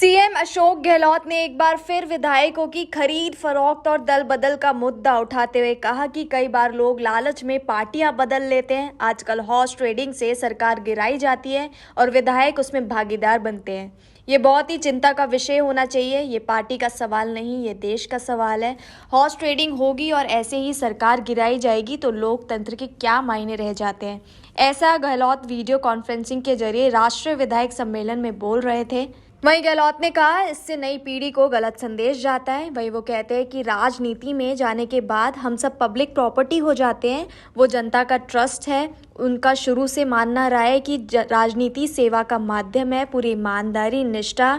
CM Ashok Gehlot ने एक बार फिर विधायकों की खरीद फरोख्त और दल बदल का मुद्दा उठाते हुए कहा कि कई बार लोग लालच में पार्टियां बदल लेते हैं। आजकल हॉर्स ट्रेडिंग से सरकार गिराई जाती है और विधायक उसमें भागीदार बनते हैं। ये बहुत ही चिंता का विषय होना चाहिए। ये पार्टी का सवाल नहीं, ये देश का सवाल है। हॉर्स ट्रेडिंग होगी और ऐसे ही सरकार गिराई जाएगी तो लोकतंत्र के क्या मायने रह जाते हैं। ऐसा गहलोत वीडियो कॉन्फ्रेंसिंग के जरिए राष्ट्रीय विधायक सम्मेलन में बोल रहे थे। वहीं गहलोत ने कहा, इससे नई पीढ़ी को गलत संदेश जाता है। वहीं वो कहते हैं कि राजनीति में जाने के बाद हम सब पब्लिक प्रॉपर्टी हो जाते हैं। वो जनता का ट्रस्ट है। उनका शुरू से मानना रहा है कि राजनीति सेवा का माध्यम है। पूरी ईमानदारी, निष्ठा,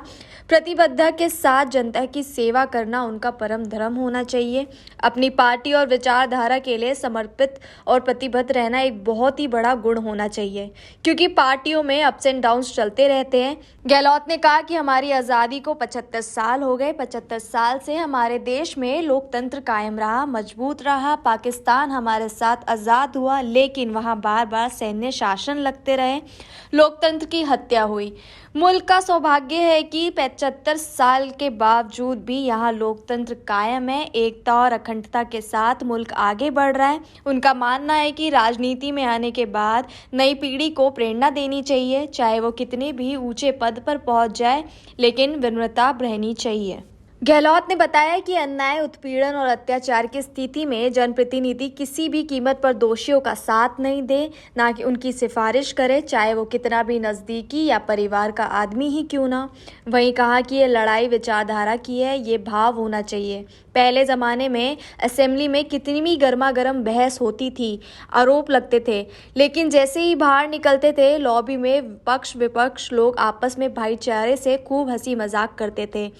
प्रतिबद्धता के साथ जनता की सेवा करना उनका परम धर्म होना चाहिए। अपनी पार्टी और विचारधारा के लिए समर्पित और प्रतिबद्ध रहना एक बहुत ही बड़ा गुण होना चाहिए, क्योंकि पार्टियों में अप्स एंड डाउन्स चलते रहते हैं। गहलोत ने कहा कि हमारी आज़ादी को 75 साल हो गए। 75 साल से हमारे देश में लोकतंत्र कायम रहा, मजबूत रहा। पाकिस्तान हमारे साथ आज़ाद हुआ, लेकिन वहाँ बार बार सैन्य शासन लगते रहे, लोकतंत्र की हत्या हुई। मुल्क का सौभाग्य है कि 75 साल के बावजूद भी यहाँ लोकतंत्र कायम है। एकता और अखंडता के साथ मुल्क आगे बढ़ रहा है। उनका मानना है कि राजनीति में आने के बाद नई पीढ़ी को प्रेरणा देनी चाहिए, चाहे वो कितने भी ऊंचे पद पर पहुंच जाए, लेकिन विनम्रता रहनी चाहिए। गहलोत ने बताया कि अन्याय, उत्पीड़न और अत्याचार की स्थिति में जनप्रतिनिधि किसी भी कीमत पर दोषियों का साथ नहीं दे, ना कि उनकी सिफारिश करे, चाहे वो कितना भी नज़दीकी या परिवार का आदमी ही क्यों ना। वहीं कहा कि ये लड़ाई विचारधारा की है, ये भाव होना चाहिए। पहले ज़माने में असेंबली में कितनी भी गर्मा गर्म बहस होती थी, आरोप लगते थे, लेकिन जैसे ही बाहर निकलते थे लॉबी में पक्ष विपक्ष लोग आपस में भाईचारे से खूब हंसी मजाक करते थे।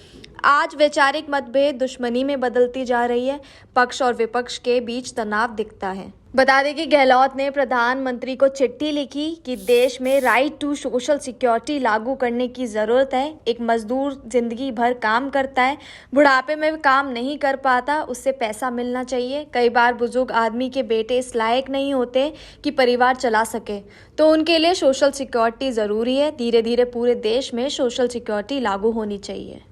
आज वैचारिक मतभेद दुश्मनी में बदलती जा रही है। पक्ष और विपक्ष के बीच तनाव दिखता है। बता दें कि गहलोत ने प्रधानमंत्री को चिट्ठी लिखी कि देश में राइट टू सोशल सिक्योरिटी लागू करने की ज़रूरत है। एक मजदूर जिंदगी भर काम करता है, बुढ़ापे में काम नहीं कर पाता, उससे पैसा मिलना चाहिए। कई बार बुजुर्ग आदमी के बेटे इस लायक नहीं होते कि परिवार चला सके, तो उनके लिए सोशल सिक्योरिटी ज़रूरी है। धीरे धीरे पूरे देश में सोशल सिक्योरिटी लागू होनी चाहिए।